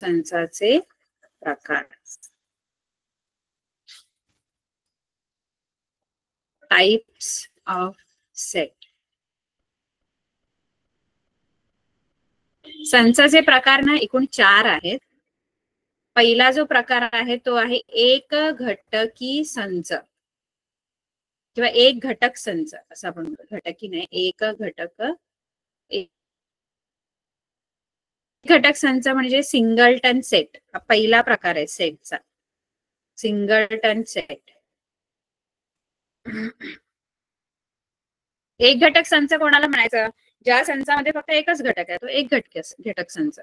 संचाचे प्रकार. Types of set. संचाचे प्रकार ना एकूण 4 आहेत. पहिला जो प्रकार आहे तो आहे एक घटकी संच किंवा एक घटक संच असं आपण म्हणतो. घटकी नाही, एक घटक. एक घटक संच म्हणजे सिंगलटन सेट. हा पहिला प्रकार आहे सेटचा, सिंगलटन सेट. एक घटक संच कोणाला म्हणायचं? ज्या संचामध्ये फक्त एकच घटक आहे तो एक घटक संच.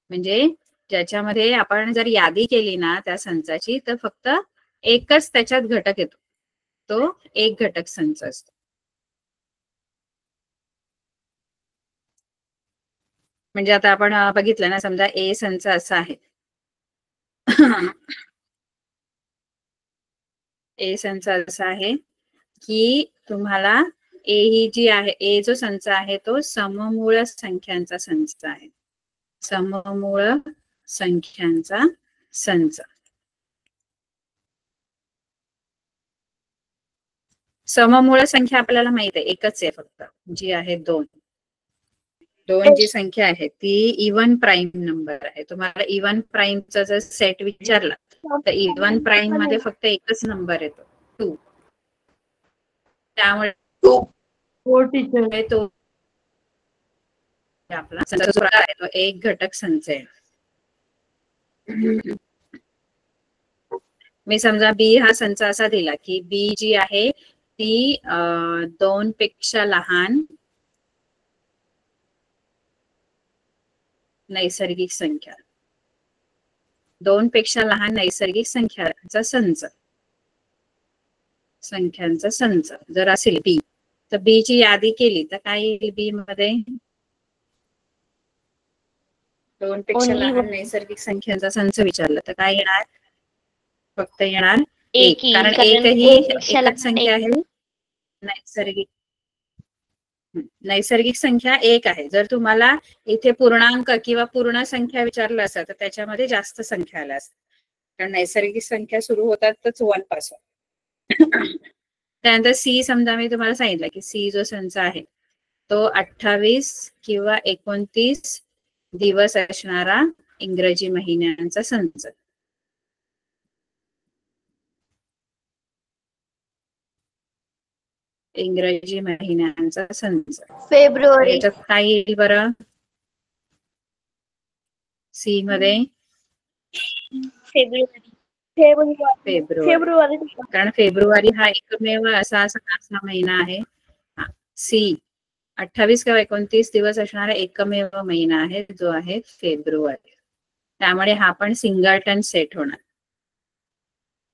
म्हणजे ज्याच्यामध्ये आपण जर यादी केली ना त्या संचाची तर फक्त एकच त्याच्यात घटक येतो, तो एक घटक संच असतो. म्हणजे आता आपण बघितलं ना, समजा ए संच असा आहे. ए संच असा आहे की तुम्हाला ए ही जी आहे, ए जो संच आहे तो सममूळ संख्यांचा संच आहे. सममूळ संख्यांचा संच. सममूळ संख्या आपल्याला माहित आहे एकच आहे फक्त, जी आहे 2. 2 जी संख्या आहे ती इवन प्राईम नंबर आहे. तुम्हाला इवन प्राईमचा जर सेट विचारला तर इवन प्राईम मध्ये फक्त एकच नंबर येतो, 2. त्यामुळे तो आपला संचाचा प्रकार आहे तो एक घटक संच आहे. मी समजा बी हा संच असा दिला की बी जी आहे ती 2 पेक्षा लहान नैसर्गिक संख्या, 2 पेक्षा लहान नैसर्गिक संख्यांचा संच जर असेल बी, तर बी ची यादी केली तर काय येईल बी मध्ये? 2 पेक्षा लहान नैसर्गिक संख्यांचा संच विचारलं तर काय येणार? फक्त येणार 1, कारण एक ही एकच संख्या आहे. नैसर्गिक संख्या 1 आहे. जर तुम्हाला इथे पूर्णांक किंवा पूर्ण संख्या विचारलं असतं तर त्याच्यामध्ये जास्त संख्या आल्या असतात, कारण नैसर्गिक संख्या सुरू होतातच 1 पासून. त्यानंतर सी समजा मी तुम्हाला सांगितलं की सी जो संच आहे तो 28 किंवा 29 दिवस असणारा इंग्रजी महिन्यांचा संच. इंग्रजी महिन्यांचा संच. फेब्रुवारी. याच्यात काय येईल बरं सी मध्ये? फेब्रुवारी. कारण फेब्रुवारी हा एकमेव असा महिना आहे. सी 28 किंवा 29 दिवस असणारा एकमेव महिना आहे जो आहे फेब्रुवारी. त्यामुळे हा पण सिंगलटन सेट होणार,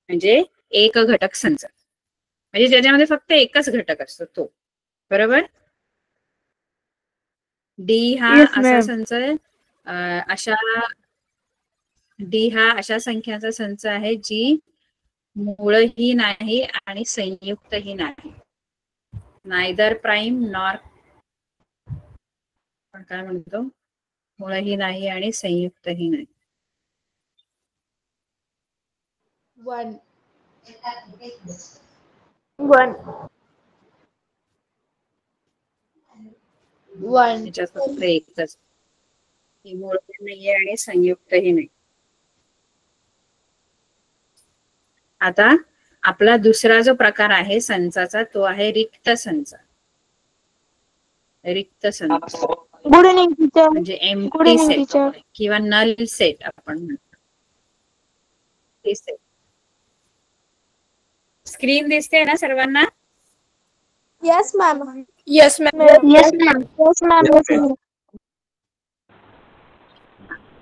म्हणजे एक घटक संच, म्हणजे ज्याच्यामध्ये फक्त एकच घटक असतो तो. बरोबर. डी हा असा संच डी हा अशा संख्यांचा संच आहे जी मूळही नाही आणि संयुक्तही नाही. नायदर प्राईम नॉर, आपण काय म्हणतो, मूळही नाही आणि संयुक्तही नाही. 1 त्याच्यात फक्त एकच, मूळही नाहीये आणि संयुक्तही नाही. आता आपला दुसरा जो प्रकार आहे संचाचा तो आहे रिक्त संच. रिक्त संच म्हणजे एम्प्टी सेट किंवा नल सेट आपण म्हणतो. स्क्रीन दिसते ना सर्वांना? Yes ma'am.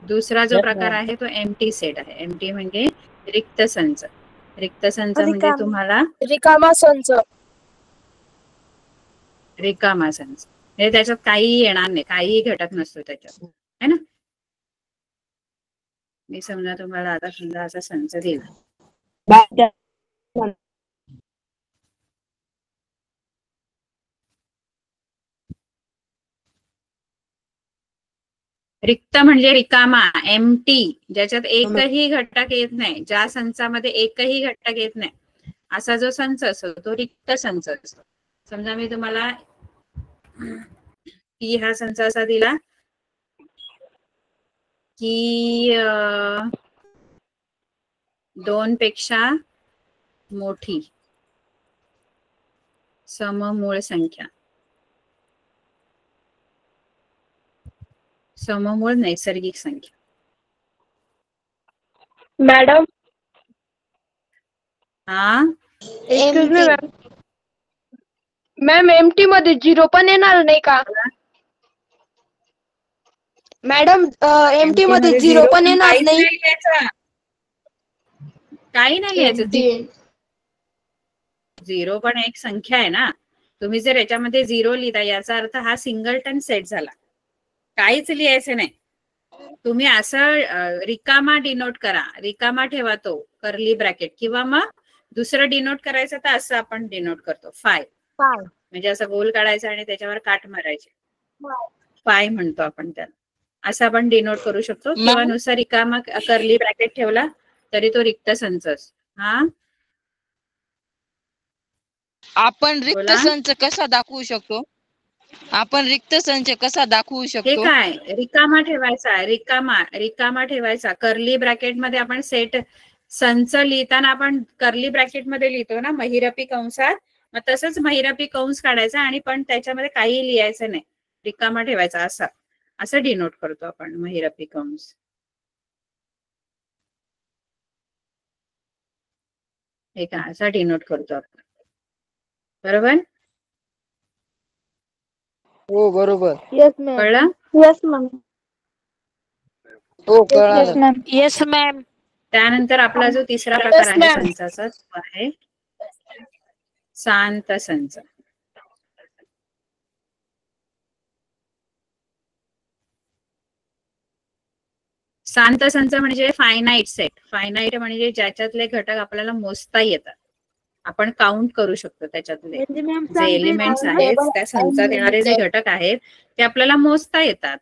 दुसरा जो प्रकार आहे तो एम्प्टी सेट आहे. एम्प्टी म्हणजे रिक्त संच. रिक्त संच म्हणजे तुम्हाला रिकामा संच. रिकामा संच म्हणजे त्याच्यात काही येणार नाही, काही घटक नसतो त्याच्यात, है ना. मी समजा तुम्हाला आता समजा असा संच दिला, रिक्त म्हणजे रिकामा, एम्प्टी, ज्याच्यात एकही घटक येत नाही, ज्या संचामध्ये एकही घटक येत नाही, असा जो संच असतो तो रिक्त संच असतो. समजा मी तुम्हाला की हा संच असा दिला की 2 पेक्षा मोठी सममूळ संख्या, सममूळ नैसर्गिक संख्या. मॅडम, हा excuse me ma'am. Ma'am empty मध्ये 0 पण येणार नाही का? मॅडम एमटी मध्ये 0 पण येणार नाही. काही नाही लिहायचं. 0 पण एक संख्या आहे ना. तुम्ही जर याच्यामध्ये 0 लिहिता याचा अर्थ हा सिंगलटन सेट झाला. काहीच लिहायचं नाही. तुम्ही असं रिकामा डिनोट करा, रिकामा ठेवा तो कर्ली ब्रॅकेट, किंवा मग दुसरं डिनोट करायचं तर असं आपण डिनोट करतो, फाय. म्हणजे असं गोल काढायचं आणि त्याच्यावर काट मारायचे, फाय म्हणतो आपण त्याला. असं आपण डिनोट करू शकतो, किंवा नुसार रिकामा कर्ली ब्रॅकेट ठेवला तरी तो रिक्त संच असतो. हा, आपण रिक्त संच कसा दाखवू शकतो? आपण रिक्त संच कसा दाखवू शकतो? हे काय, रिकामा ठेवायचा, रिकामा ठेवायचा. कर्ली ब्रॅकेट मध्ये आपण सेट संच लिहिताना आपण कर्ली ब्रॅकेट मध्ये लिहितो ना, महिरपी कंसात. मग तसंच महिरपी कंस काढायचा आणि पण त्याच्यामध्ये काही लिहायचं नाही, रिकामा ठेवायचा. असं डिनोट करतो आपण महिरपी कंस. हे का असा डिनोट करतो आपण, बरोबर? हो बरोबर. Yes ma'am. कळलं? Yes ma'am. हो कळलं. Yes ma'am. त्यानंतर आपला जो तिसरा प्रकार आहे संचाचा तो आहे शांत संच. शांत संच म्हणजे फायनाईट सेट. फायनाईट म्हणजे ज्याच्यातले घटक आपल्याला मोजता येतात, आपण काउंट करू शकतो. त्याच्यातले जे एलिमेंट्स आहेत, त्या संचात येणारे जे घटक आहेत ते आपल्याला मोजता येतात.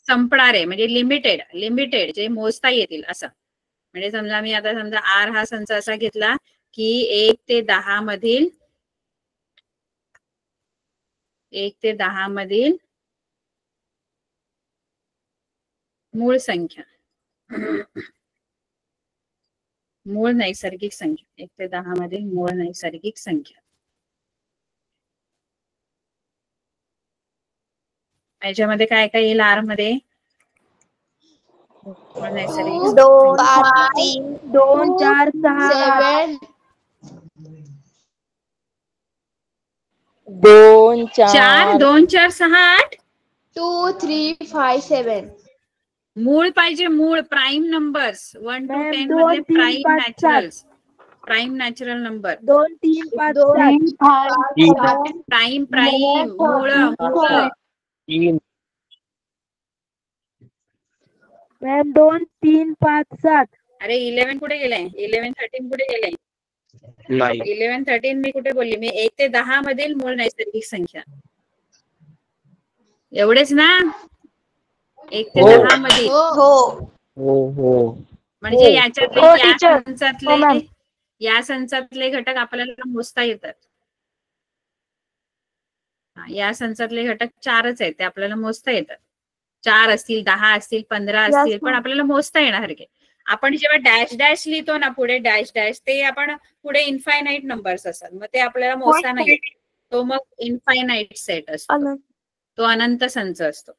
संपणारे म्हणजे लिमिटेड जे मोजता येतील असं. म्हणजे समजा मी आता समजा आर हा संच असा घेतला की 1 ते 10 मधील मूळ संख्या, मूळ नैसर्गिक संख्या, 1 ते 10 मधील मूळ नैसर्गिक संख्या. याच्यामध्ये काय काय येईल आर मध्ये? मूळ नैसर्गिक 2, 3, 2, 4, 6, 2, 4, 2, 4, 6, 8. 2, 3, 5, 7. मूळ पाहिजे, मूळ प्राईम नंबर्स. 1 to 10 मधले prime Naturals, prime natural number. 2, 3, 5, 7. Prime मूळ. मॅम 2, 3, 5, 7. अरे 11 कुठे गेलाय? 11, 13 कुठे गेलाय? 11, 13 मी कुठे बोलली? मी 1 ते 10 मधील मूळ नैसर्गिक संख्या, एवढेच ना? 1 ते 10 मधील. म्हणजे याच्यातले या संचातले घटक आपल्याला मोजता येतात. या संचातले घटक 4च आहेत, ते आपल्याला मोजता येतात. 4 असतील, 10 असतील, 15 असतील, पण आपल्याला मोजता येणार की. आपण जेव्हा डॅश डॅश लिहितो ना पुढे, डॅश डॅश, ते आपण पुढे इनफायनाईट नंबर्स असतात, मग ते आपल्याला मोजता नाही येत. तो मग इनफायनाईट सेट असतो, तो अनंत संच असतो.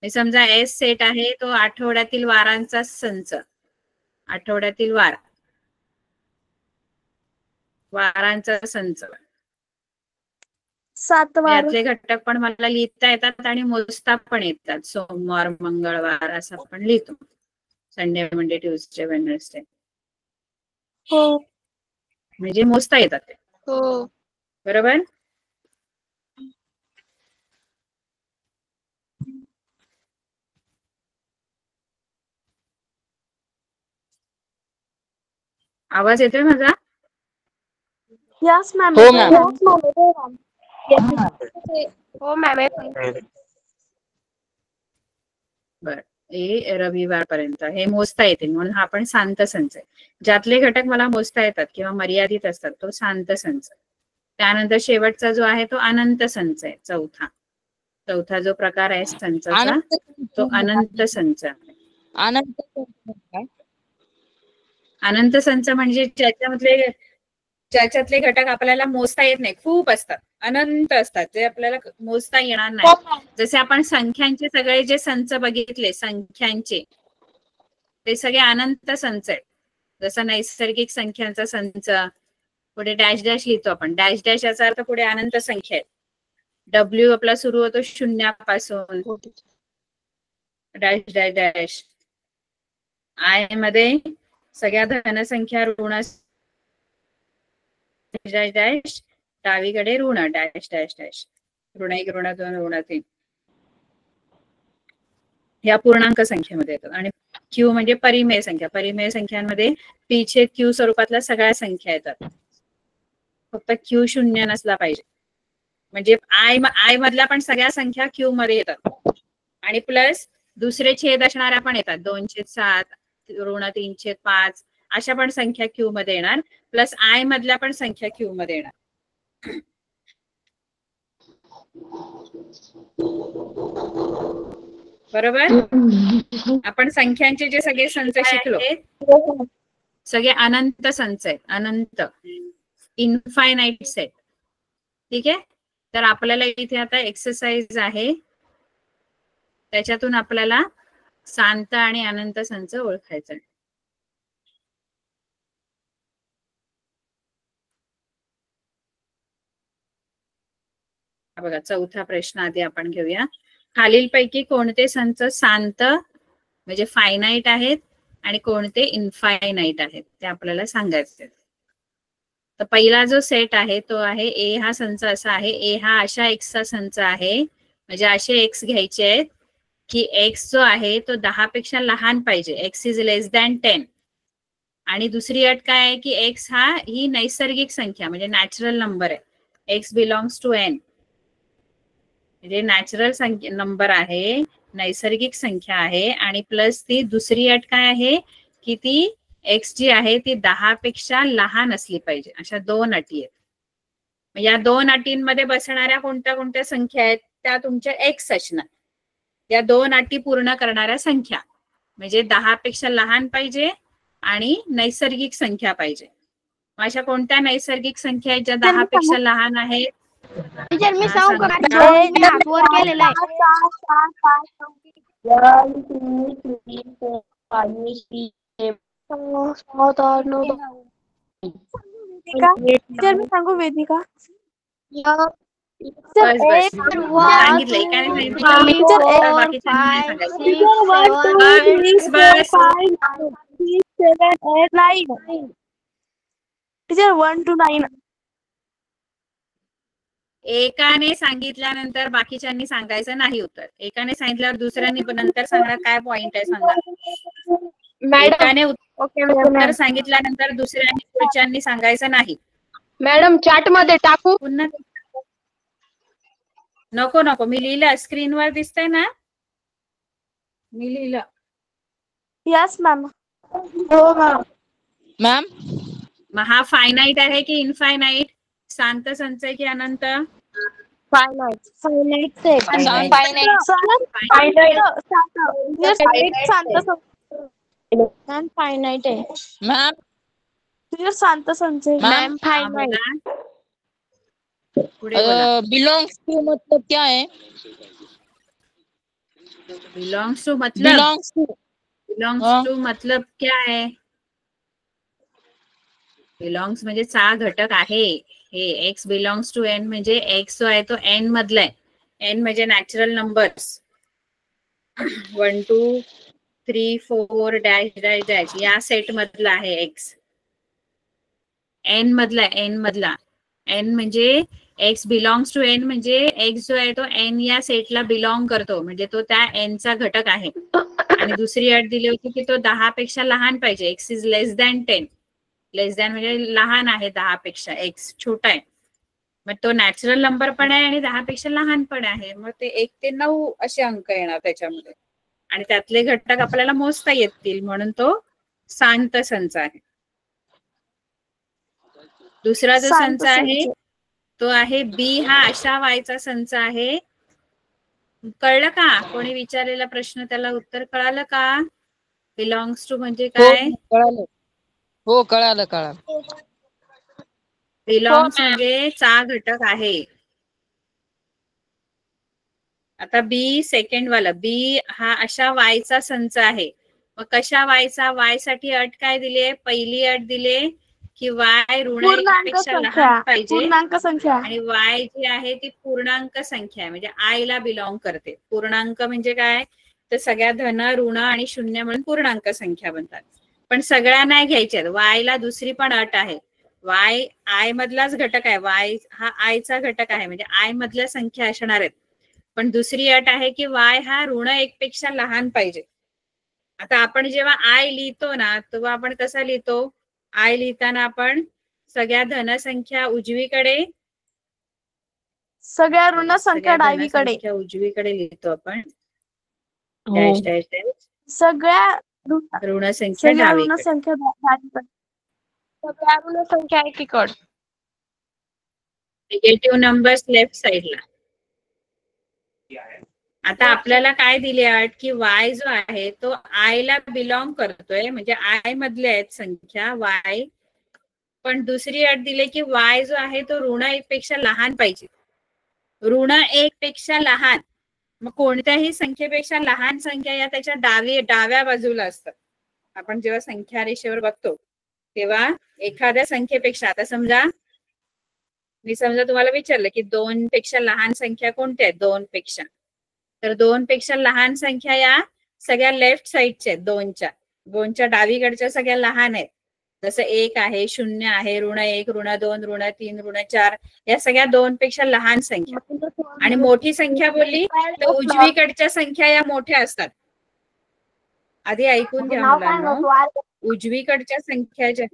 समजा एस सेट आहे, तो आठवड्यातील वारांचा संच. आठवड्यातील वारांचा संच. यातले घटक पण मला लिहिता येतात आणि मोजता पण येतात. सोमवार, मंगळवार असं आपण लिहितो. Sunday, Monday, Tuesday, Wednesday. हो, म्हणजे मोजता येतात ते. हो, बरोबर? आवाज येतोय माझा? Yes ma'am. हो मॅम. हो मॅम. बर, हे रविवारपर्यंत हे मोजता येतील म्हणून हा पण शांत संच आहे. ज्यातले घटक मला मोजता येतात किंवा मर्यादित असतात तो शांत संच. त्यानंतर शेवटचा जो आहे तो अनंत संच आहे. चौथा जो प्रकार आहे संचाचा तो अनंत संच आहे. अनंत काय? अनंत संच म्हणजे ज्याच्यातले घटक आपल्याला मोजता येत नाही, खूप असतात, अनंत असतात, जे आपल्याला मोजता येणार नाही. जसे आपण संख्यांचे सगळे जे संच बघितले संख्यांचे ते सगळे अनंत संच आहेत. जसं नैसर्गिक संख्यांचा संच, पुढे डॅश डॅश लिहितो आपण, डॅश डॅश याचा अर्थ पुढे अनंत संख्या आहेत. डब्ल्यू आपला सुरू होतो शून्यापासून, डॅश डॅश डॅश. आय मध्ये सगळ्या धनसंख्या ऋण डॅश डॅश, डावीकडे ऋण डॅश डॅश डॅश, ऋण 1 ऋण 2 ऋण 3 या पूर्णांक संख्येमध्ये येतात. आणि क्यू म्हणजे परिमेय संख्या. परिमेय संख्यांमध्ये पी छेद क्यू स्वरूपातल्या सगळ्या संख्या येतात. फक्त क्यू शून्य नसला पाहिजे. म्हणजे आय मधल्या पण सगळ्या संख्या क्यू मध्ये येतात आणि प्लस दुसरे छेद असणाऱ्या पण येतात. 2/7 ऋण 3/5 अशा पण संख्या क्यू मध्ये येणार. प्लस आय मधल्या पण संख्या क्यू मध्ये येणार. बरोबर. आपण संख्यांचे जे सगळे संच शिकलो सगळे अनंत संच आहेत. अनंत, इनफायनाइट सेट. ठीक आहे. तर आपल्याला इथे आता एक्सरसाइज आहे, त्याच्यातून आपल्याला शांत आणि अनंत संच ओळखायचा आहे. बघा, चौथा प्रश्न आधी आपण घेऊया. खालीलपैकी कोणते संच शांत म्हणजे फायनाईट आहेत आणि कोणते इनफायनाईट आहेत ते आपल्याला सांगायचे. तर पहिला जो सेट आहे तो आहे ए हा संच असा आहे. ए हा अशा एक्सचा संच आहे, म्हणजे असे एक्स घ्यायचे आहेत की एक्स जो आहे तो 10 पेक्षा लहान पाहिजे, एक्स इज लेस दॅन 10. आणि दुसरी अट काय आहे की एक्स हा ही नैसर्गिक संख्या म्हणजे नॅचरल नंबर आहे. एक्स बिलॉंग्स टू एन म्हणजे नॅचरल नंबर आहे, नैसर्गिक संख्या आहे. आणि प्लस ती दुसरी अट काय आहे की ती एक्स जी आहे ती 10 पेक्षा लहान असली पाहिजे. अशा 2 अटी आहेत. या 2 अटींमध्ये बसणाऱ्या कोणत्या कोणत्या संख्या आहेत त्या तुमच्या एक्स असणार. या 2 अटी पूर्ण करणाऱ्या संख्या म्हणजे 10 पेक्षा लहान पाहिजे आणि नैसर्गिक संख्या पाहिजे. अशा कोणत्या नैसर्गिक संख्या आहेत ज्या 10 पेक्षा लहान आहेत? टीचर मी सांगू का? वर केलेलं आहे. 1 2 3 4 5 6 7 8 9 टीचर मी सांगू वेदिका? सांगितलं एकाने टीचर 1 to 9. एकाने सांगितल्यानंतर बाकीच्यांनी सांगायचं नाही उत्तर. एकाने सांगितल्यावर दुसऱ्यांनी नंतर सांगणार काय पॉइंट आहे सांगा. एकाने उत्तर सांगितल्यानंतर दुसऱ्यांनी पुढच्यांनी सांगायचं नाही. मॅडम चॅट मध्ये टाकू? पुन्हा नको नको, मी लिहिलं, स्क्रीनवर दिसतंय ना, मी लिहिलं. Yes ma'am. हो मॅम मग हा फायनाईट आहे की इनफायनाईट? शांत संच आहे की अनंत? फायनाईट आहे मैम। तुझे शांत संचय मैम। फायनाईट बिलोंग्स टू मतलब क्या है? बिलोंग्स टू मतलब बिलोंग्स टू मतलब क्या है? बिलोंग्स म्हणजे चा घटक आहे हे. एक्स बिलोंग्स टू एन म्हणजे एक्स जो आहे तो एन मधला आहे. एन म्हणजे natural numbers 1 2 3 4 dash dash dash या सेट मधला आहे एक्स. एन मधला, एन मधला. एन म्हणजे एक्स बिलोंग्स टू एन म्हणजे एक्स जो आहे तो एन या सेटला बिलोंग करतो, म्हणजे तो त्या एन चा घटक आहे. आणि दुसरी अट दिली होती की तो 10 पेक्षा लहान पाहिजे. X is less than 10. Less than म्हणजे लहान आहे 10 पेक्षा, एक्स छोटा आहे. मग तो नॅचरल नंबर पण आहे आणि 10 पेक्षा लहान पण आहे. मग ते 1 ते 9 असे अंक येणार त्याच्यामध्ये आणि त्यातले घटक आपल्याला मोजता येतील म्हणून तो शांत संच आहे. दुसरा जो शांत संच आहे संच. तो आहे बी हा अशा वायचा संच आहे. कळलं का? कोणी विचारलेला प्रश्न त्याला उत्तर कळालं का? बिलॉंग्स टू म्हणजे हो काय? कळालं. हो कळालं. Belongs ma'am. म्हणजे चा घटक आहे. आता बी सेकंड वाला बी हा अशा वायचा संच आहे. मग कशा वायचा? वाय साठी अट काय दिली? पहिली अट दिली की वाय ऋण 1 पूर्णांक पेक्षा संख्या. लहान पाहिजे पूर्णांक संख्या. आणि वाय जी आहे ती पूर्णांक संख्या आहे म्हणजे आय ला बिलॉंग करते. पूर्णांक म्हणजे काय? तर सगळ्या धन ऋण आणि शून्य म्हणून पूर्णांक संख्या बनतात. पण सगळ्या नाही घ्यायच्यात. वाय ला दुसरी पण अट आहे. वाय आय मधलाच घटक आहे. वाय हा आयचा घटक आहे म्हणजे आय मधल्या संख्या असणार आहेत. पण दुसरी अट आहे की वाय हा ऋण 1 पेक्षा लहान पाहिजे. आता आपण जेव्हा आय लिहितो ना तेव्हा आपण कसा लिहितो? आय लिहिताना आपण सगळ्या धनसंख्या उजवीकडे सगळ्या ऋण संख्या सगळ्या डावीकडे. धनसंख्या उजवीकडे लिहितो आपण. हो डॅश डॅश डॅश सगळ्या ऋण संख्या सगळ्या ऋण डावीकडे. संख्या डावीकडे. सगळ्या ऋण संख्या एकीकडे. निगेटिव्ह नंबर्स लेफ्ट साइडला. आता आपल्याला काय दिली अट की वाय जो आहे तो आय ला बिलॉंग करतोय म्हणजे आय मधले आहेत संख्या वाय. पण दुसरी अट दिली की वाय जो आहे तो ऋण 1 पेक्षा लहान पाहिजे. ऋण 1 पेक्षा लहान. मग कोणत्याही संख्येपेक्षा लहान संख्या या त्याच्या डाव्या बाजूला असतात. आपण जेव्हा संख्या रेषेवर बघतो तेव्हा एखाद्या संख्येपेक्षा आता समजा तुम्हाला विचारलं की 2 पेक्षा लहान संख्या कोणत्या आहेत? 2 पेक्षा. तर 2 पेक्षा लहान संख्या या सगळ्या लेफ्ट साइडच्या आहेत. 2च्या डावीकडच्या सगळ्या लहान आहेत. जसं 1 आहे, 0 आहे, ऋण 1, ऋण 2, ऋण 3, ऋण 4 या सगळ्या 2 पेक्षा लहान संख्या. आणि मोठी संख्या बोलली तर उजवीकडच्या संख्या या मोठ्या असतात. आधी ऐकून घ्या मुलांनो. उजवीकडच्या संख्या ज्या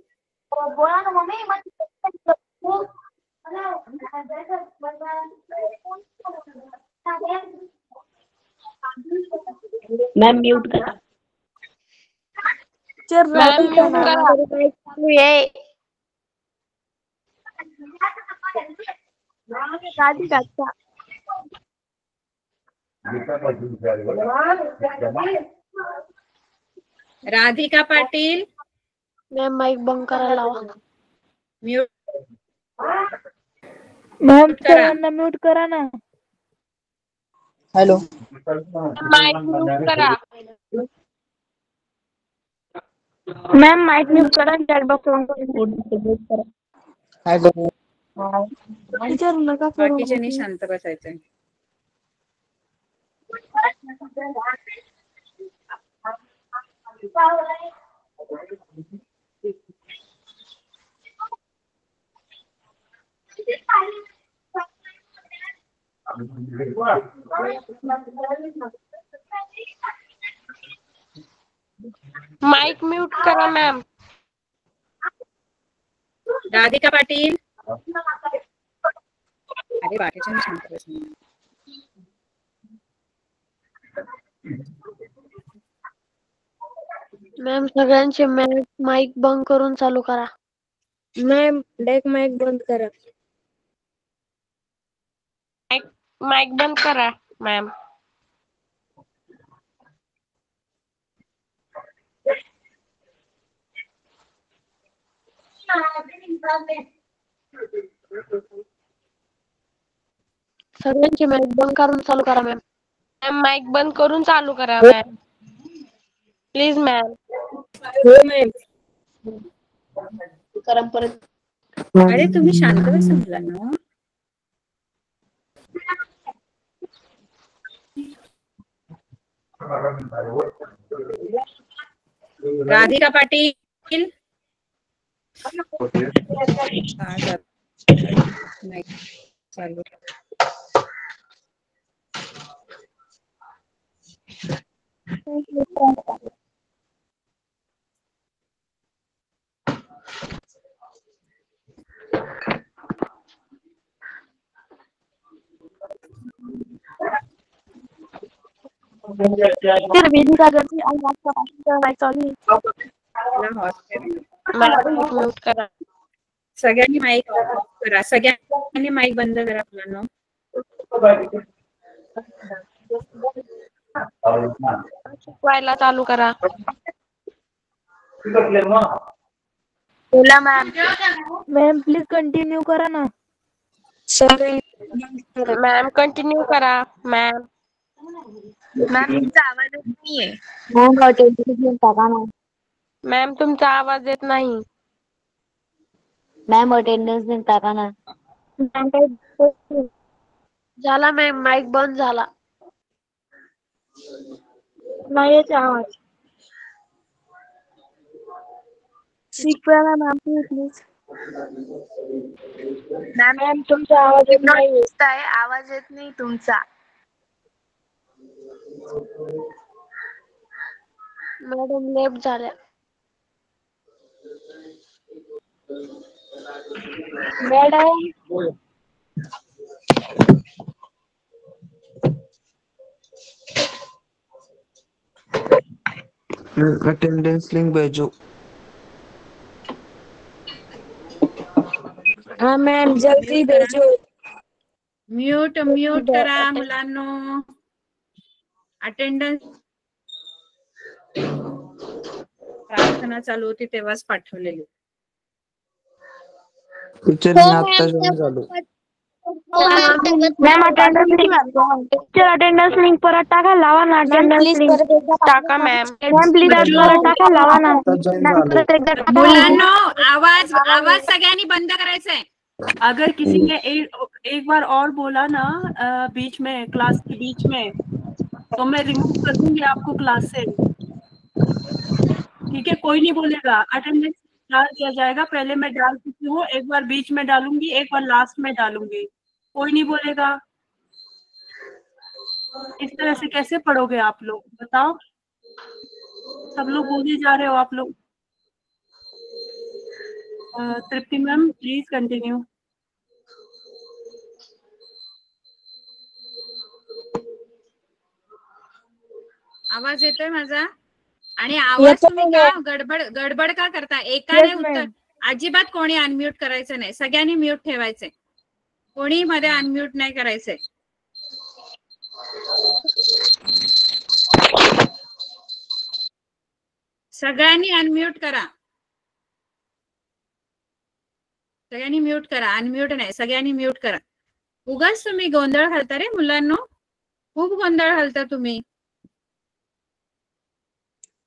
मॅम म्यूट करा. मॅम म्यूट करा. राधिका पाटील मॅम माईक बंद करायला लावा. म्यूट मॅम करा. सर्वांना म्यूट करा ना. हॅलो माईक म्यूट करा. मॅम माईक म्यूट करा. चॅट बॉक्स ऑन करा. हॅलो विचारू नका करू. बाकीच्यांनी शांत बसायचंय. माईक म्यूट करा मॅम. राधिका पाटील अरे बाकीच्यांनी शांत बसायचं. मॅम सगळ्यांचे माईक बंद करून चालू करा. मॅम डेक माईक बंद करा. माईक बंद करा मॅम. सगळ्यांचे माईक बंद करून चालू करा मॅम. मॅम माईक बंद करून चालू करा मॅम. Please ma'am. हो मॅम. करा परत. अरे तुम्ही शांत बसा मुलांनो. राधिका पाटील नाही चालू. सर वेदिका जर्सी आणि आजचा माईक चालू म्यूट करा. सगळ्यांनी माईक करा, सगळ्यांनी माईक बंद करा मुलांनो. शिकवायला चालू करा. बोला मॅम. मॅम प्लीज कंटिन्यू करा ना. मॅम कंटिन्यू करा. मॅम तुमचा आवाज येत नाहीये. मॅम अटेंडन्स टाका ना. मॅम तुमचा आवाज येत नाही. मॅम अटेंडन्स टाका ना. झाला मॅम, माईक बंद झाला. नाही येत आवाज. शिकवायला मॅम प्लीज. मॅम तुमचा आवाज येत नाही. दिसताय, आवाज येत नाही तुमचा. मॅडम लेफ्ट झाल्या. मॅडम अटेंडेंस लिंक भेजो. हाँ मैम जल्दी भेजो. म्यूट म्यूट करा मुलांनो. अटेंडन्स प्रार्थना चालू होती तेव्हाच पाठवलेली. टीचर मी आता जॉइन झालो. मॅम अटेंडन्स लिंक परत टाका, लावा ना अटेंडन्स लिंक टाका मॅम. मॅम प्लीज परत टाका, लावा ना. आता जॉइन मॅम झालो. परत एकदा टाका. मुलांनो आवाज आवाज सगळ्यांनी बंद करायचा आहे. अगर किसी ने एक बार और बोला ना बीच में, क्लास के बीच में, तो मैं रिमूव कर दूंगी आपको क्लास से. ठीक है, कोई नहीं बोलेगा. अटेंडेंस डाल दिया जाएगा. पहले मैं डाल चुकी हूँ, एक बार बीच में डालूंगी, एक बार लास्ट में डालूंगी. कोई नहीं बोलेगा. इस तरह से कैसे पढ़ोगे आप लोग, बताओ. सब लोग बोले जा रहे हो आप लोग. तृप्ति मैम प्लीज कंटिन्यू. आवाज येतोय माझा? आणि आवाज तुम्ही का गडबड का करता? एकाने उत्तर अजिबात कोणी अनम्यूट करायचं नाही. सगळ्यांनी म्यूट ठेवायचंय. कोणी मध्ये अनम्यूट नाही करायचंय. सगळ्यांनी अनम्यूट करा. सगळ्यांनी म्यूट करा. अनम्यूट नाही, सगळ्यांनी म्यूट करा. उगाच तुम्ही गोंधळ घालता रे मुलांनो. खूप गोंधळ घालता तुम्ही.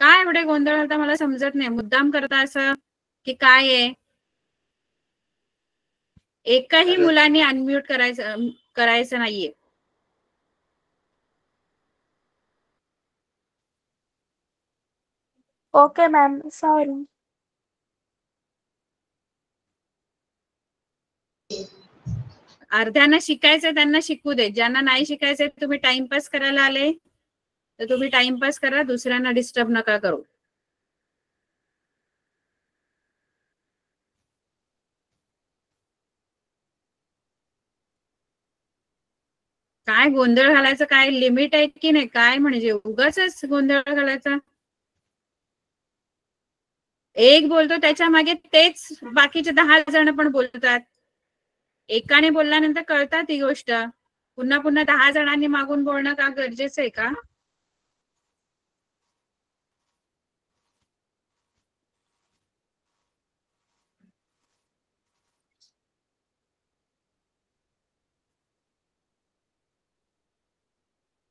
काय एवढे गोंधळ घालता मला समजत नाही. मुद्दाम करता असं की काय आहे? एकही मुलांनी अनम्यूट करायचं नाहीये. Okay ma'am, sorry. अर्ध्यांना शिकायचंय त्यांना शिकू दे. ज्यांना नाही शिकायचंय तुम्ही टाइमपास करायला आले तर तुम्ही टाइमपास करा. दुसऱ्यांना डिस्टर्ब नका करू. काय गोंधळ घालायचं, काय लिमिट आहे की नाही? काय म्हणजे उगाच गोंधळ घालायचा. एक बोलतो त्याच्या मागे तेच बाकीचे 10 जण पण बोलतात. एकाने बोलल्यानंतर कळतात ती गोष्ट. पुन्हा पुन्हा 10 जणांनी मागून बोलणं का गरजेचं आहे का?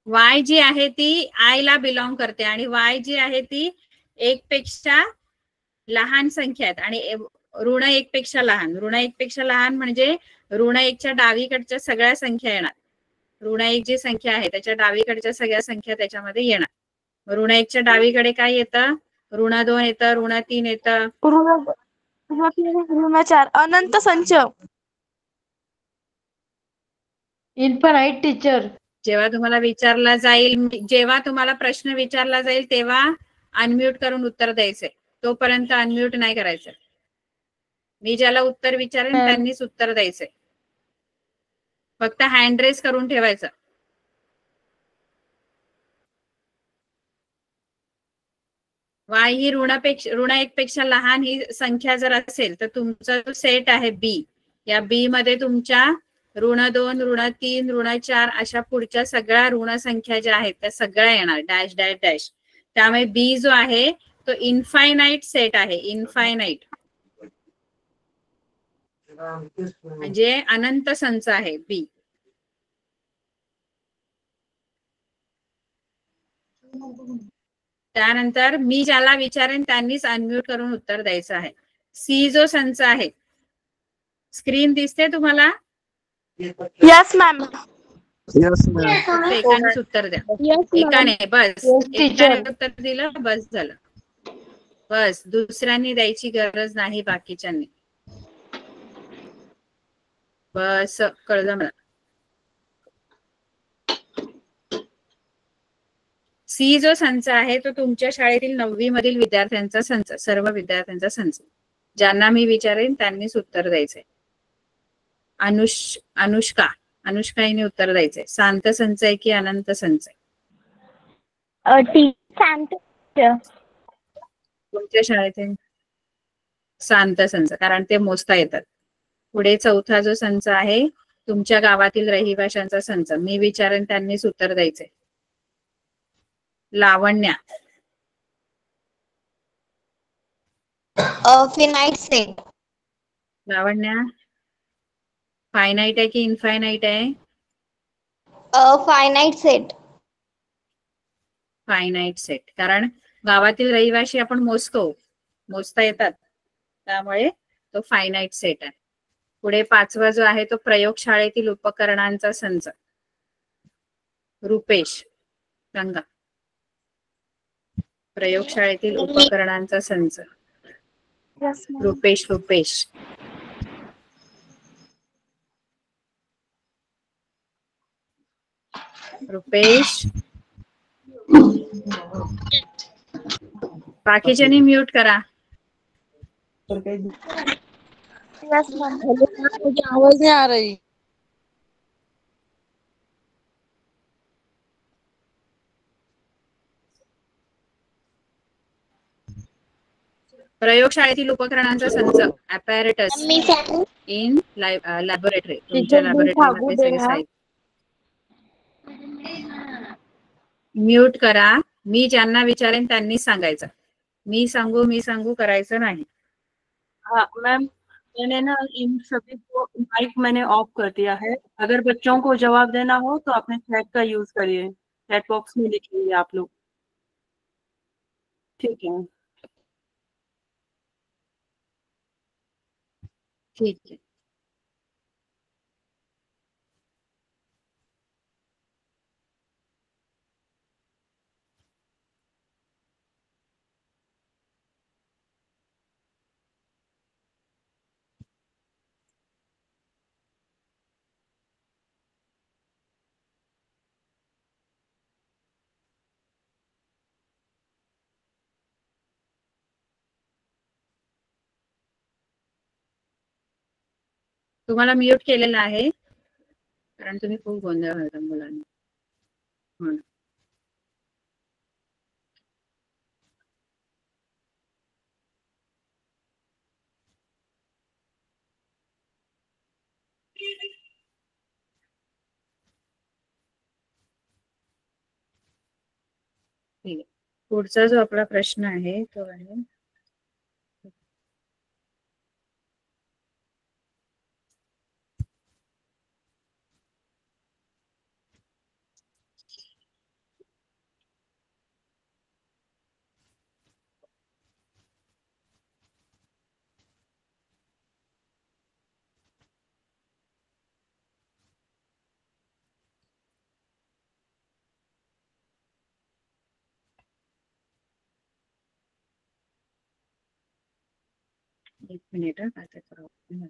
वाय जी आहे ती आय ला बिलॉंग करते आणि वाय जी आहे ती 1 पेक्षा लहान संख्या आहेत आणि ऋण 1 पेक्षा लहान. ऋण 1 पेक्षा लहान म्हणजे ऋण 1च्या डावीकडच्या सगळ्या संख्या येणार. ऋण 1 जी संख्या आहे त्याच्या डावीकडच्या सगळ्या संख्या त्याच्यामध्ये येणार. ऋण 1च्या डावीकडे काय येतं? ऋण 2 येतं, ऋण 3 येतं. ऋण 4 अनंत संच. Infinite teacher. जेव्हा तुम्हाला प्रश्न विचारला जाईल तेव्हा अनम्यूट करून उत्तर द्यायचंय. तोपर्यंत अनम्यूट नाही करायचं. मी ज्याला उत्तर विचारेन त्यांनीच उत्तर द्यायचंय. फक्त हँड रेस करून ठेवायचं. वाय ही ऋण 1 पेक्षा लहान ही संख्या जर असेल तर तुमचा जो सेट आहे बी, या बी मध्ये तुमच्या ऋण 2, ऋण 3, ऋण 4 अशा पुढच्या सगळ्या ऋण संख्या ज्या आहेत त्या सगळ्या येणार डॅश डॅश डॅश. त्यामुळे बी जो आहे तो इनफायनाईट सेट आहे. इनफायनाईट म्हणजे अनंत संच आहे बी. त्यानंतर मी ज्याला विचारेन त्यांनीच अनम्यूट करून उत्तर द्यायचं आहे. सी जो संच आहे, स्क्रीन दिसते तुम्हाला? Yes ma'am. Yes ma'am. फक्त एकानेच उत्तर द्या. एकाने बस. एकाने उत्तर दिलं बस झालं. बस, दुसऱ्यांनी द्यायची गरज नाही बाकीच्यांनी. बस कळलं मला. सी जो संच आहे तो तुमच्या शाळेतील 9वी मधील विद्यार्थ्यांचा संच, सर्व विद्यार्थ्यांचा संच. ज्यांना मी विचारेन त्यांनीच उत्तर द्यायचंय. अनुष्का हिने उत्तर द्यायचंय. शांत संच आहे की अनंत संच आहे? तुमच्या शाळेतील शांत संच, कारण ते मोजता येतात. पुढे चौथा जो संच आहे तुमच्या गावातील रहिवाशांचा संच. मी विचारेन त्यांनीच उत्तर द्यायचंय. Lavanya. Finite set. Lavanya, finite आहे की इनफायनाईट आहे? Finite set. फायनाईट सेट, कारण गावातील रहिवाशी आपण मोजता येतात, त्यामुळे तो फायनाईट सेट आहे. पुढे 5वा जो आहे तो प्रयोगशाळेतील उपकरणांचा संच. रुपेश सांगा. प्रयोगशाळेतील उपकरणांचा संच. रुपेश बाकीच्यांनी म्यूट करा. मुझे आवाज नहीं आ रही. प्रयोगशाळेतील उपकरणांचा संच. Apparatus in laboratory. तुमच्या लॅबोरेटरीमध्ये सगळे साहित्य. म्यूट करा. मी ज्यांना विचारेन त्यांनी सांगायचं. मी सांगू करायचं नाही. हाँ मैम, मैंने ना इन सभी को माइक मैंने ऑफ कर दिया है. अगर बच्चों को जवाब देना हो तो अपने चैट का यूज करिए. चैट बॉक्स में लिखिए आप लोग. ठीक है. ठीक आहे. तुम्हाला म्यूट केलेलं आहे कारण तुम्ही खूप गोंधळ घालता मुलांनी. म्हणून ठीक आहे. पुढचा जो आपला प्रश्न आहे तो आहे एक मिनिट. काय ते करावं.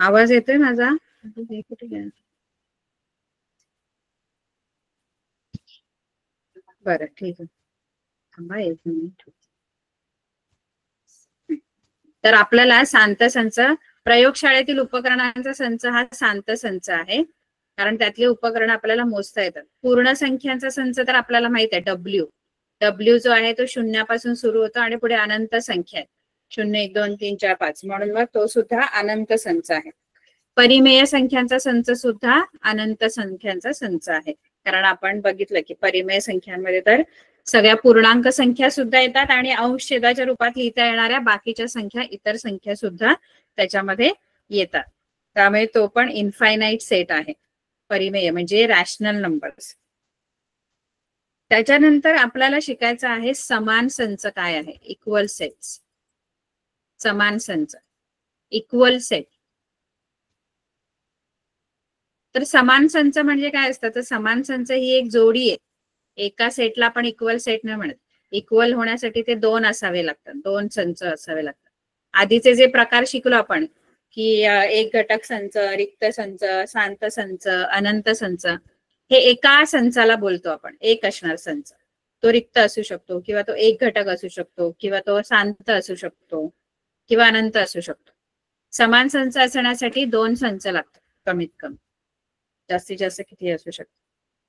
आवाज येतोय माझा? कुठे गेला? बरं ठीक आहे, थांबा एक मिनिट. तर आपल्याला शांत संच, प्रयोगशाळेतील उपकरणांचा संच हा शांत संच आहे, कारण त्यातले उपकरण आपल्याला मोजता येतात. पूर्ण संख्यांचा संच तर आपल्याला माहित आहे, डब्ल्यू जो आहे तो शून्यापासून सुरू होतो आणि पुढे अनंत संख्या आहे, 0 1 2 3 4 5, म्हणून मग तो सुद्धा अनंत संच आहे. परिमेय संख्यांचा संच सुद्धा अनंत संख्यांचा संच आहे, कारण आपण बघितलं की परिमेय संख्यांमध्ये तर सगळ्या पूर्णांक संख्या सुद्धा येतात आणि अंश छेदाच्या रूपात लिहिता येणाऱ्या बाकीच्या संख्या, इतर संख्या सुद्धा त्याच्यामध्ये येतात. त्यामुळे तो पण इन्फायनाईट सेट आहे, परिमेय म्हणजे रॅशनल नंबर्स. त्याच्यानंतर आपल्याला शिकायचं आहे समान संच काय आहे, इक्वल सेट्स. समान संच, इक्वल सेट. तर समान संच म्हणजे काय असतं, तर समान संच ही एक जोडी आहे. एका सेटला आपण इक्वल सेट नाही म्हणत, इक्वल होण्यासाठी ते 2 असावे लागतात, 2 संच असावे लागतात. आधीचे जे प्रकार शिकलो आपण की एक घटक संच, रिक्त संच, शांत संच, अनंत संच, हे एका संचाला बोलतो आपण. एक असणार संच, तो रिक्त असू शकतो किंवा तो एक घटक असू शकतो किंवा तो शांत असू शकतो किंवा अनंत असू शकतो. समान संच असण्यासाठी 2 संच लागतात कमीत कमी, जास्तीत जास्त किती असू शकतो.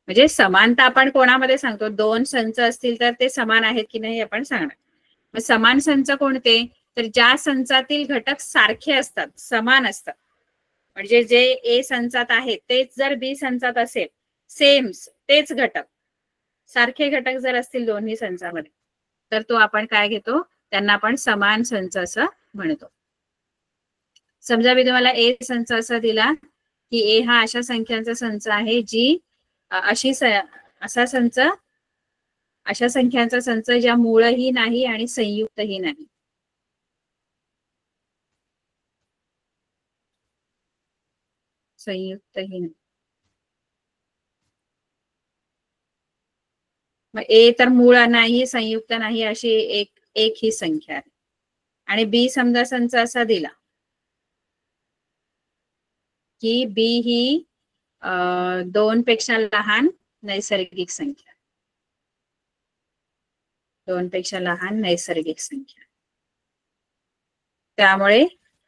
म्हणजे समानता आपण कोणामध्ये सांगतो, 2 संच असतील तर ते समान आहेत की नाही आपण सांगणार. मग समान संच कोणते, तर ज्या संचातील घटक सारखे असतात, समान असतात. म्हणजे जे ए संचात आहे तेच जर बी संचात असेल, सेम तेच घटक, सारखे घटक जर असतील दोन्ही संचामध्ये, तर तो आपण काय घेतो, त्यांना आपण समान संच असं म्हणतो. समजा मी तुम्हाला ए संच असा दिला की ए हा अशा संख्यांचा संच आहे जी असा संच, अशा संख्यांचा संच ज्या मूळही नाही आणि संयुक्तही नाही. संयुक्तही नाही. मग ए तर मूळ नाही, संयुक्त नाही, अशी एक ही संख्या आहे. आणि बी समजा संच असा दिला की बी ही 2 पेक्षा लहान नैसर्गिक संख्या, 2 पेक्षा लहान नैसर्गिक संख्या. त्यामुळे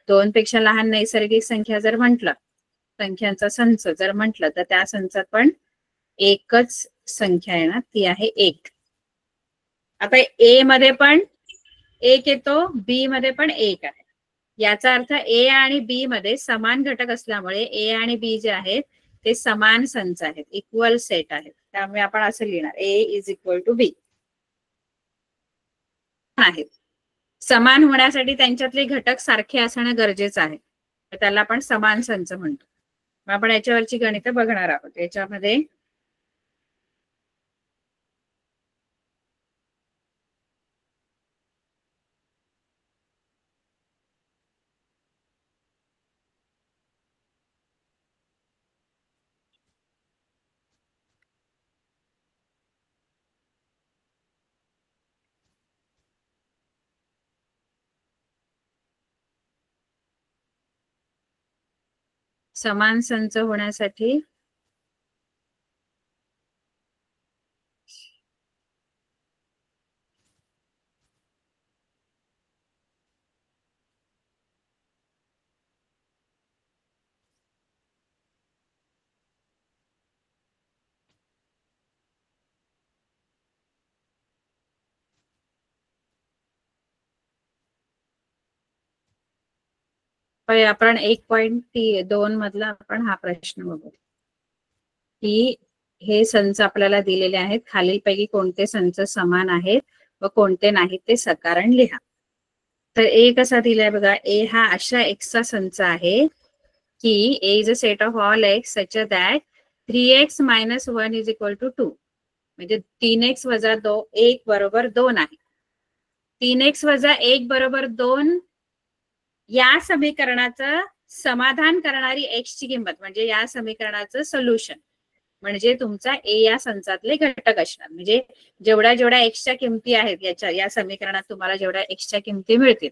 2 पेक्षा लहान नैसर्गिक संख्या जर म्हटलं, संख्यांचा संच जर म्हटलं, तर त्या संचात पण एकच संख्या आहे ना, ती आहे 1. आता ए मध्ये पण 1 येतो, बी मध्ये पण 1 आहे. याचा अर्थ ए आणि बी मध्ये समान घटक असल्यामुळे ए आणि बी जे आहेत ते समान संच आहेत, इक्वल सेट आहेत. त्यामुळे आपण असं लिहिणार, ए इज इक्वल टू बी आहेत. समान होण्यासाठी त्यांच्यातले घटक सारखे असणं गरजेचं आहे, त्याला आपण समान संच म्हणतो. आपण याच्यावरची गणितं बघणार आहोत. याच्यामध्ये समान संच होण्यासाठी आपण 1.2 मधला आपण हा प्रश्न बघू की हे संच आपल्याला दिलेले आहेत, खालीलपैकी कोणते संच समान आहेत व कोणते नाहीत ते सकारण लिहा. तर ए कसा दिलाय बघा, ए हा अशा एक्सचा संच आहे की A is a set of all x such that 3x - 1 is equal to 2. म्हणजे 3x - 1 बरोबर 2 आहे. 3x - 1 बरोबर 2 या समीकरणाचं समाधान करणारी एक्स ची किंमत, म्हणजे या समीकरणाचं सोल्युशन म्हणजे तुमचा ए या संचातले घटक असणार. म्हणजे जेवढ्या जेवढ्या एक्सच्या किमती आहेत या समीकरणात तुम्हाला जेवढ्या एक्सच्या किमती मिळतील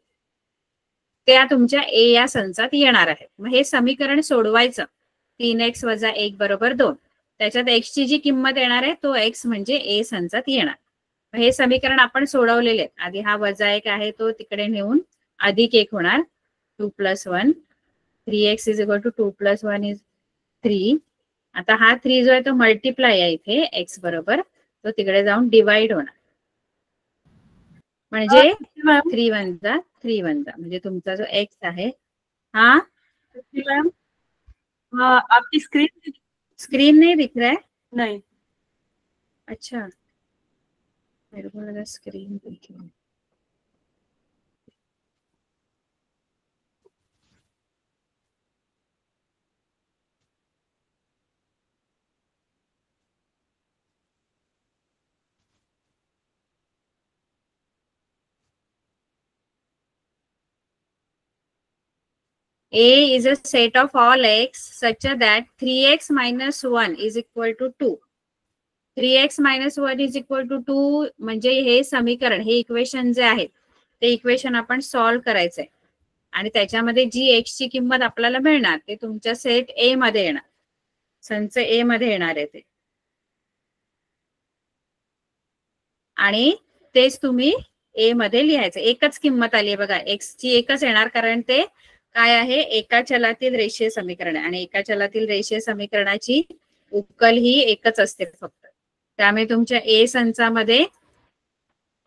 त्या तुमच्या ए या संचात येणार आहेत. मग हे समीकरण सोडवायचं. 3x वजा 1 बरोबर 2. त्याच्यात x ची जी किंमत येणार आहे तो x म्हणजे ए संचात येणार. हे समीकरण आपण सोडवलेले आहेत. आधी हा वजा 1 आहे तो तिकडे नेऊन अधिक 1 होणार. 2 + 1 3x = 2 + 1 = 3. आता हा 3 जो आहे तो मल्टिप्लाय आहे इथे x बरोबर, तो तिकडे जाऊन डिवाइड होणार. म्हणजे 3 वजा 3 वजा म्हणजे तुमचा जो x आहे हा मैम आपकी स्क्रीन नहीं दिख रहा है? नहीं. अच्छा, मेरे को लगा स्क्रीन दिख रही है. A is a set of all x such that 3x minus 1 is equal to 2. 3x minus 1 is equal to 2 म्हणजे हे समीकरण, हे इक्वेशन जे आहे ते इक्वेशन आपण सॉल्व्ह करायचंय आणि त्याच्यामध्ये जी x ची किंमत आपल्याला मिळणार ते तुमच्या सेट A मध्ये येणार, संच A मध्ये येणार आहे ते. आणि तेच तुम्ही A मध्ये लिहायचं. एकच किंमत आली आहे बघा, x ची एकच येणार कारण ते काय आहे, एका चलातील रेषीय समीकरण आणि एका चलातील रेषीय समीकरणाची उकल ही एकच असते फक्त. त्यामुळे तुमच्या ए संचामध्ये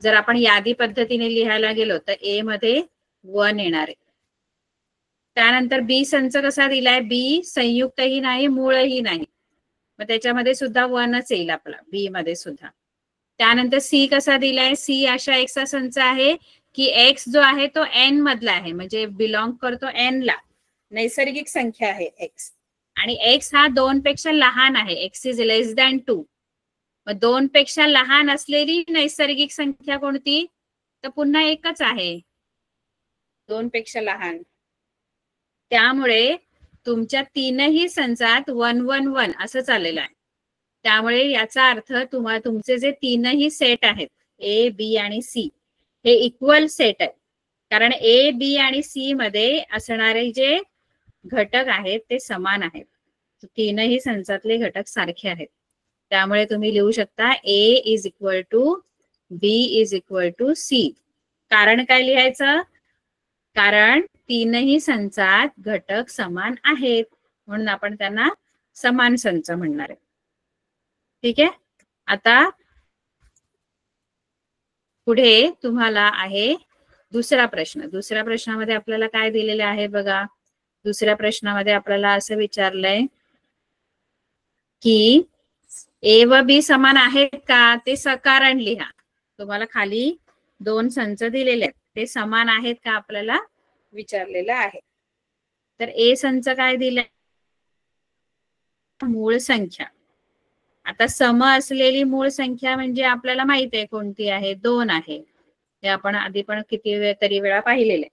जर आपण यादी पद्धतीने लिहायला गेलो तर ए मध्ये 1 येणार आहे. त्यानंतर बी संच कसा दिलाय, बी संयुक्तही नाही मूळही नाही, मग त्याच्यामध्ये सुद्धा 1च येईल आपला बी मध्ये सुद्धा. त्यानंतर सी कसा दिलाय, सी अशा एक्सचा संच आहे की एक्स जो आहे तो एन मधला आहे, म्हणजे बिलॉंग करतो एन ला, नैसर्गिक संख्या आहे एक्स. आणि एक्स हा 2 पेक्षा लहान आहे, एक्स इज लेस दॅन 2. मग 2 पेक्षा लहान असलेली नैसर्गिक संख्या कोणती, तर पुन्हा एकच आहे, 2 पेक्षा लहान. त्यामुळे तुमच्या तीनही संचात 1 1 1 असं चाललेलं आहे. त्यामुळे याचा अर्थ तुम्हाला तुमचे जे तीनही सेट आहेत ए बी आणि सी हे इक्वल सेट आहे, कारण ए बी आणि सी मध्ये असणारे जे घटक आहेत ते समान आहेत. तीनही संचातले घटक सारखे आहेत. त्यामुळे तुम्ही लिहू शकता A is equal to B is equal to C. कारण काय लिहायचं, कारण तीनही संचात घटक समान आहेत म्हणून आपण त्यांना समान संच म्हणणार आहे. ठीक आहे. आता पुढे तुम्हाला आहे दुसरा प्रश्न. दुसऱ्या प्रश्नामध्ये आपल्याला काय दिलेले आहे बघा. दुसऱ्या प्रश्नामध्ये आपल्याला असं विचारलंय की ए व बी समान आहेत का, ते सकारण लिहा. तुम्हाला खाली 2 संच दिलेले आहेत, ते समान आहेत का आपल्याला विचारलेलं आहे. तर ए संच काय दिलाय, मूळ संख्या. आता सम असलेली मूळ संख्या म्हणजे आपल्याला माहित आहे कोणती आहे, 2 आहे. हे आपण आधी पण किती तरी वेळा पाहिलेले.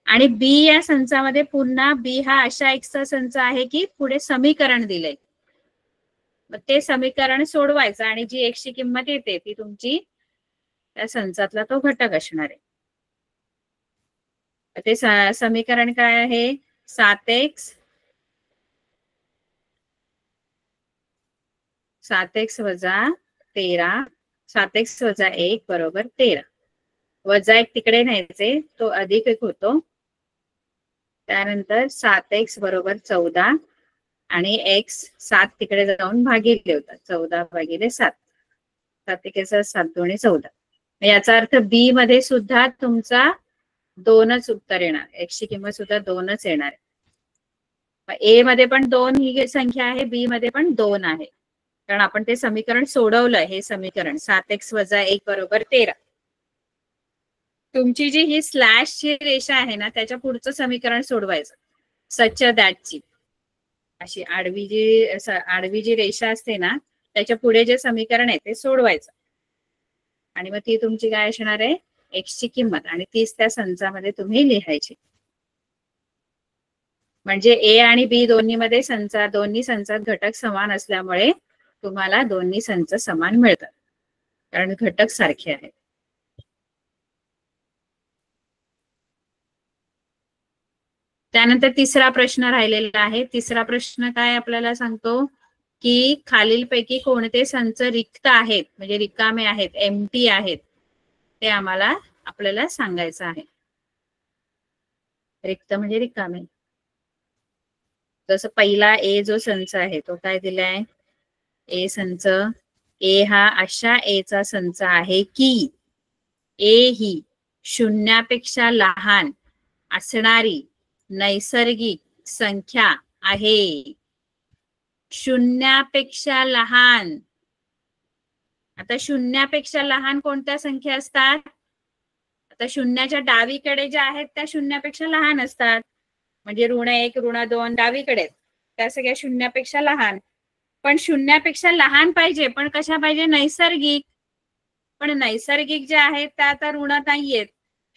आणि बी या संचामध्ये पुन्हा बी हा अशा एक्सचा संच आहे की पुढे समीकरण दिलंय, मग ते समीकरण सोडवायचं आणि जी एक्सची किंमत येते ती तुमची त्या संचातला तो घटक असणार आहे. ते समीकरण काय आहे, 7x वजा 13, 7x वजा 1 बरोबर 13. वजा 1 तिकडे न्यायचे, तो अधिक 1 होतो. त्यानंतर 7x बरोबर 14 आणि x 7 तिकडे जाऊन भागिले होतात, 14 भागिले 7, 7 1 7 2 14. याचा अर्थ बी मध्ये सुद्धा तुमचा 2च उत्तर येणार, x ची किंमत सुद्धा 2च येणार आहे. ए मध्ये पण 2 ही संख्या आहे, बी मध्ये पण 2 आहे, कारण आपण ते समीकरण सोडवलंय. हे समीकरण 7x वजा 1 बरोबर 13. तुमची जी ही स्लॅशची रेषा आहे ना त्याच्या पुढचं समीकरण सोडवायचं, सच दॅटची. अशी आडवी जी रेषा असते ना त्याच्या पुढे जे समीकरण आहे ते सोडवायचं आणि मग ती तुमची काय असणार आहे, एक्स ची किंमत, आणि तीच त्या संचामध्ये तुम्ही लिहायची. म्हणजे ए आणि बी दोन्ही संचात घटक समान असल्यामुळे तुम्हाला दोन्ही संच समान मिळतात, कारण घटक सारखे आहेत. त्यानंतर तिसरा प्रश्न राहिलेला आहे. तिसरा प्रश्न काय आपल्याला सांगतो की खालीलपैकी कोणते संच रिक्त आहेत, म्हणजे रिकामे आहेत, एम्प्टी आहेत, ते आपल्याला सांगायचं आहे. रिक्त म्हणजे रिकामे. जसं पहिला ए जो संच आहे तो काय दिलाय, ए संच. ए हा अशा एचा संच आहे की ए ही शून्यापेक्षा लहान असणारी नैसर्गिक संख्या आहे. शून्यापेक्षा लहान. आता शून्यापेक्षा लहान कोणत्या संख्या असतात? आता शून्याच्या डावीकडे ज्या आहेत त्या शून्यापेक्षा लहान असतात, म्हणजे ऋण 1 ऋण 2 डावीकडे त्या सगळ्या शून्यापेक्षा लहान. पण शून्यापेक्षा लहान पाहिजे, पण कशा पाहिजे? नैसर्गिक. पण नैसर्गिक ज्या आहेत त्या आता ऋण नाहीयेत.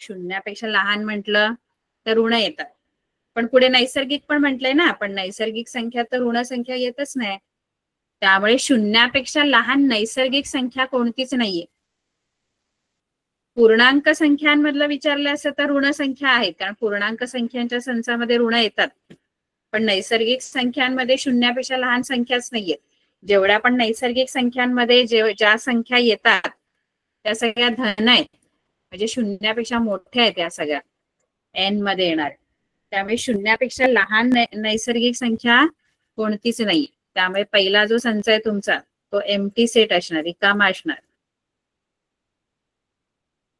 शून्यापेक्षा लहान म्हटलं तर ऋण येतात, पण पुढे नैसर्गिक पण म्हटलंय ना, पण नैसर्गिक संख्या तर ऋण संख्या येतच नाही. त्यामुळे शून्यापेक्षा लहान नैसर्गिक संख्या कोणतीच नाहीये. पूर्णांक संख्यांमधलं विचारलं असं तर ऋण संख्या आहेत, कारण पूर्णांक संख्यांच्या संचामध्ये ऋण येतात. पण नैसर्गिक संख्यांमध्ये शून्यापेक्षा लहान संख्याच नाहीये. जेवढ्या पण नैसर्गिक संख्यांमध्ये ज्या संख्या येतात त्या सगळ्या धन आहेत, म्हणजे शून्यापेक्षा मोठ्या आहेत त्या सगळ्या एन मध्ये येणार. त्यामुळे शून्यापेक्षा लहान नैसर्गिक संख्या कोणतीच नाही. त्यामुळे पहिला जो संच आहे तुमचा तो एम्प्टी सेट असणार, रिकामा असणार.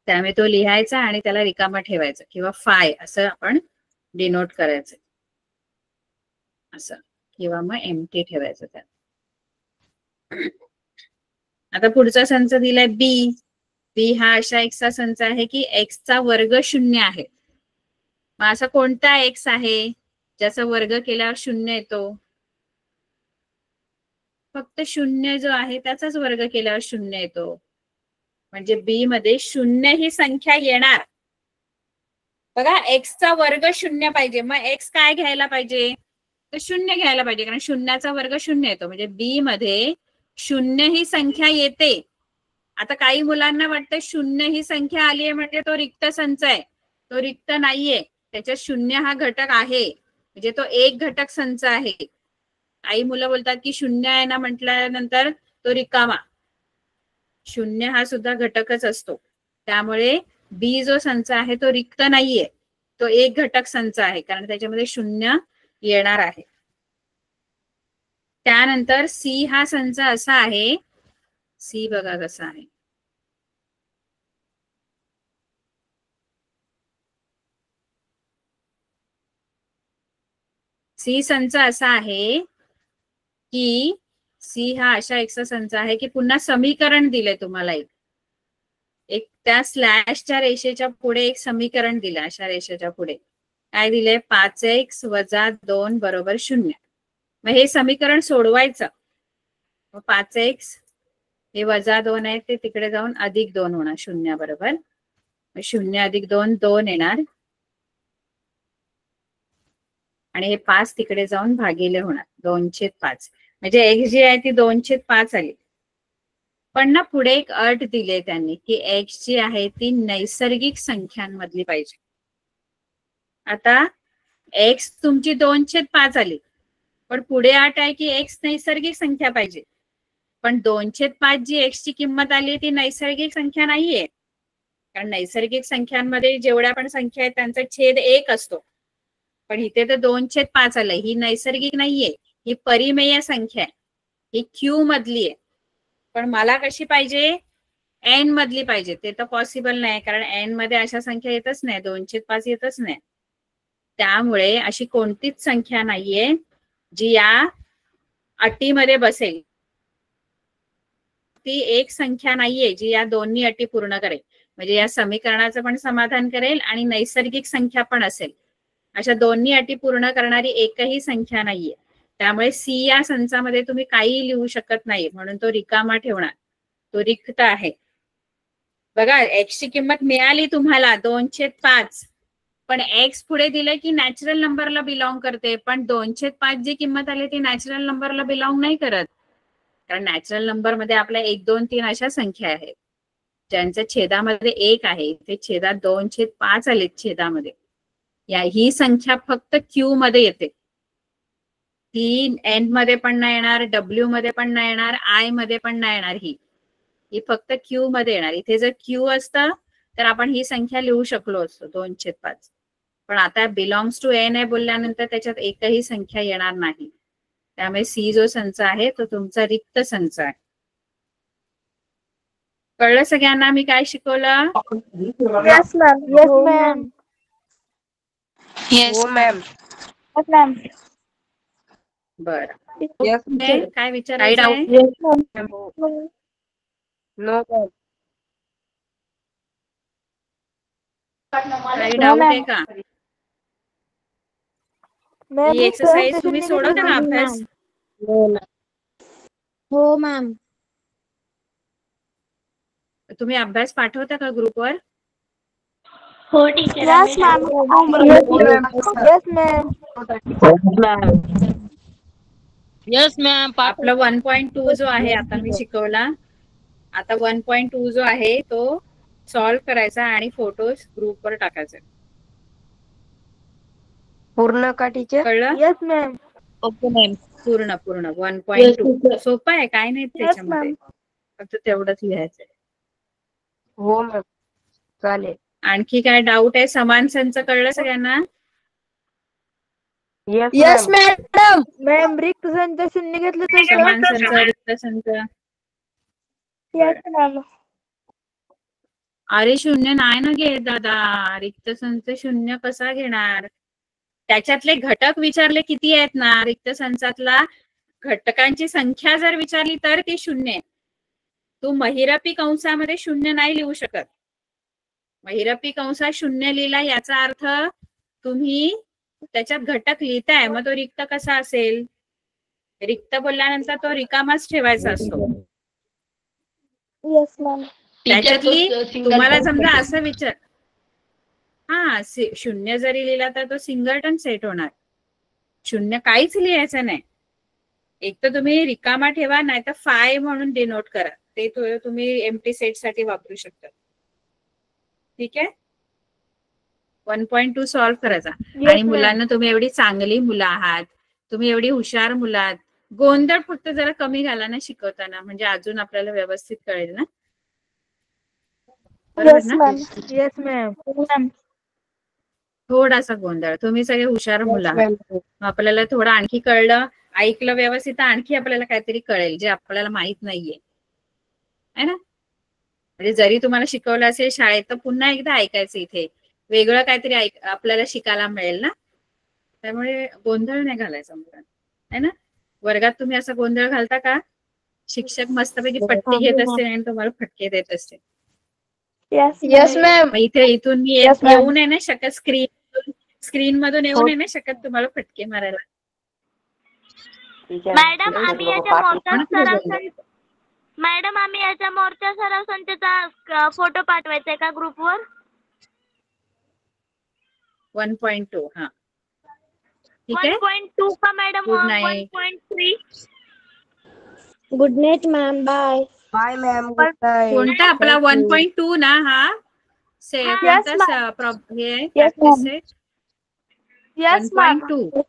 त्यामुळे तो लिहायचा आणि त्याला रिकामा ठेवायचा, किंवा फाय असं आपण डिनोट करायचं असं, किंवा मग एम्प्टी ठेवायचं त्यात. आता पुढचा संच दिलाय बी. बी हा अशा एक्सचा संच आहे की एक्सचा वर्ग 0 आहे. मग असा कोणता एक्स आहे ज्याचा वर्ग केल्यावर 0 येतो? फक्त 0 जो आहे त्याचाच वर्ग केल्यावर 0 येतो. म्हणजे बी मध्ये 0 ही संख्या येणार. बघा, एक्सचा वर्ग 0 पाहिजे, मग एक्स काय घ्यायला पाहिजे? तर 0 घ्यायला पाहिजे, कारण 0चा वर्ग 0 येतो. म्हणजे बी मध्ये 0 ही संख्या येते. आता काही मुलांना वाटतं 0 ही संख्या आली आहे म्हणजे तो रिक्त संच आहे. तो रिक्त नाहीये, त्याच्यात 0 हा घटक आहे, म्हणजे तो एक घटक संच आहे. काही मुलं बोलतात की 0 आहे ना म्हटल्यानंतर तो रिकामा. 0 हा सुद्धा घटकच असतो. त्यामुळे बी जो संच आहे तो रिक्त नाहीये, तो एक घटक संच आहे, कारण त्याच्यामध्ये 0 येणार आहे. त्यानंतर सी हा संच असा आहे. सी बघा कसा आहे. सी संच असा आहे की सी हा अशा एक्सचा संच आहे की पुन्हा समीकरण दिले तुम्हाला एक त्या स्लॅशच्या रेषेच्या पुढे एक समीकरण दिलं. अशा रेषेच्या पुढे काय दिले? 5x - 2 = 0. मग हे समीकरण सोडवायचं. 5x हे -2 आहे ते तिकडे जाऊन +2 होणार 0 बरोबर. 0 + 2 2 येणार, आणि हे 5 तिकडे जाऊन भागिले होणार 2/5. म्हणजे x जी आहे ती 2/5 आली. पण ना पुढे एक अट दिली त्यांनी की x जी आहे ती नैसर्गिक संख्यांमधली पाहिजे. आता x तुमची 2/5 आली, पण पुढे अट आहे की x नैसर्गिक संख्या पाहिजे. पण 2/5 जी x ची किंमत आली ती नैसर्गिक संख्या नाहीये, कारण नैसर्गिक संख्यांमध्ये जेवढ्या पण संख्या आहेत त्यांचा छेद 1 असतो. पण इथे तर 2/5 आलंय. ही नैसर्गिक नाहीये, ही परिमेय संख्या आहे, ही क्यू मधली आहे. पण मला कशी पाहिजे? एन मधली पाहिजे. ते तर पॉसिबल नाही, कारण एन मध्ये अशा संख्या येतच नाही, 2/5 येतच नाही. त्यामुळे अशी कोणतीच संख्या नाहीये जी या अटीमध्ये बसेल. ती एक संख्या नाहीये जी या दोन्ही अटी पूर्ण करेल, म्हणजे या समीकरणाचं पण समाधान करेल आणि नैसर्गिक संख्या पण असेल. अशा दोन्ही अटी पूर्ण करणारी एकही संख्या नाहीये. त्यामुळे सी या संचामध्ये तुम्ही काही लिहू शकत नाही, म्हणून तो रिकामा ठेवणार, तो रिक्त आहे. बघा, एक्स ची किंमत मिळाली तुम्हाला 2/5, पण एक्स पुढे दिले की नॅचरल नंबरला बिलॉंग करते. पण 2/5 जी किंमत आली ती नॅचरल नंबरला बिलॉंग नाही करत, कारण नॅचरल नंबर मध्ये आपल्या 1 2 3 अशा संख्या आहेत ज्यांच्या छेदामध्ये 1 आहे. ते छेदात 2/5 आलेत छेदामध्ये. ही संख्या फक्त क्यू मध्ये येते. ती एन मध्ये पण नाही येणार, डब्ल्यू मध्ये पण नाही येणार, आय मध्ये पण नाही येणार. ही फक्त क्यू मध्ये येणार. इथे जर क्यू असतं तर आपण ही संख्या लिहू शकलो असतो 2/5. पण आता बिलॉंग्स टू एन आहे बोलल्यानंतर त्याच्यात एकही संख्या येणार नाही. त्यामुळे सी जो संच आहे तो तुमचा रिक्त संच आहे. कळलं सगळ्यांना मी काय शिकवलं? Yes, ma'am. Yes, ma'am. Yes ma'am. Yes, ma'am. बरं, येस काय विचारायचं आहे? Yes, ma'am. नो काही डाऊट आहे का? ही एक्सरसाइज तुम्ही सोडवता का अभ्यास? हो मॅम. तुम्ही अभ्यास पाठवता का ग्रुपवर? हो teacher. Yes, ma'am. Yes, ma'am. Yes ma'am. आपलं 1.2 जो आहे आता मी शिकवला. आता 1.2 जो आहे तो सॉल्व्ह करायचा आणि फोटोज ग्रुपवर टाकायचे. पूर्ण का टीचर? कळलं? Yes, ma'am. Okay ma'am. पूर्ण 1.2. सोपं आहे, काय नाही त्याच्यामध्ये, फक्त तेवढंच लिहायचंय. हो मॅम, चालेल. आणखी काय डाऊट आहे? समान संच कळलं सगळ्यांना? Yes ma'am. मॅम रिक्त संच शून्य घेतलं तर समान संच, रिक्त संच. Yes, ma'am. अरे शून्य नाही ना घे दादा, रिक्त संच शून्य कसा घेणार? त्याच्यातले घटक विचारले किती आहेत ना, रिक्त संचातला घटकांची संख्या जर विचारली तर ती शून्य आहे. तू महिरपी कंसामध्ये शून्य नाही लिहू शकत. महिरपी कंसात शून्य लिहिला याचा अर्थ तुम्ही त्याच्यात घटक लिहिताय, मग तो रिक्त कसा असेल? रिक्त बोलल्यानंतर तो रिकामाच ठेवायचा असतो. Yes, ma'am. त्याच्यातली तुम्हाला समजा असं विचार, शून्य जरी लिहिला तर तो सिंगलटन सेट होणार. शून्य काहीच लिहायचं नाही. एक तर तुम्ही रिकामा ठेवा, नाही तर फाय म्हणून डिनोट करा. ते तुम्ही एम्प्टी सेट साठी वापरू शकता. ठीक आहे. 1.2 सॉल्व्ह करायचा. आणि मुलांना तुम्ही एवढी चांगली मुलं आहात, तुम्ही एवढी हुशार मुलं आहात, गोंधळ फक्त जरा कमी घाला ना शिकवताना, म्हणजे अजून आपल्याला व्यवस्थित कळेल ना. बरोबर ना? Yes, ma'am. थोडासा गोंधळ. तुम्ही सगळे हुशार मुलं आहात, आपल्याला थोडं आणखी कळलं, ऐकलं व्यवस्थित, आणखी आपल्याला काहीतरी कळेल जे आपल्याला माहित नाहीये, है ना. म्हणजे जरी तुम्हाला शिकवलं असेल शाळेत, तर पुन्हा एकदा ऐकायचं. इथे वेगळं काहीतरी आपल्याला शिकायला मिळेल ना. त्यामुळे गोंधळ नाही घालायचा मुलांना, है ना. वर्गात तुम्ही असा गोंधळ घालता का? शिक्षक मस्तपैकी पट्टी घेत असते आणि तुम्हाला फटके देत असते. Yes, ma'am. इथे इथून मी Yes, ma'am. येऊ नये ना शकत, स्क्रीन मधून येऊ नये ना शकत तुम्हाला फटके मारायला. मॅडम आम्ही याच्या मोर्चा सराव संचचा फोटो पाठवायचा का ग्रुपवर? 1.2. हा ठीक आहे. 1.2 का madam? Good night. 1.3. Good night ma'am. Bye. Bye ma'am. Good night. कोणता आपला 1.2 ना? हा Yes, कोणता हे Yes, ma'am. 1.2.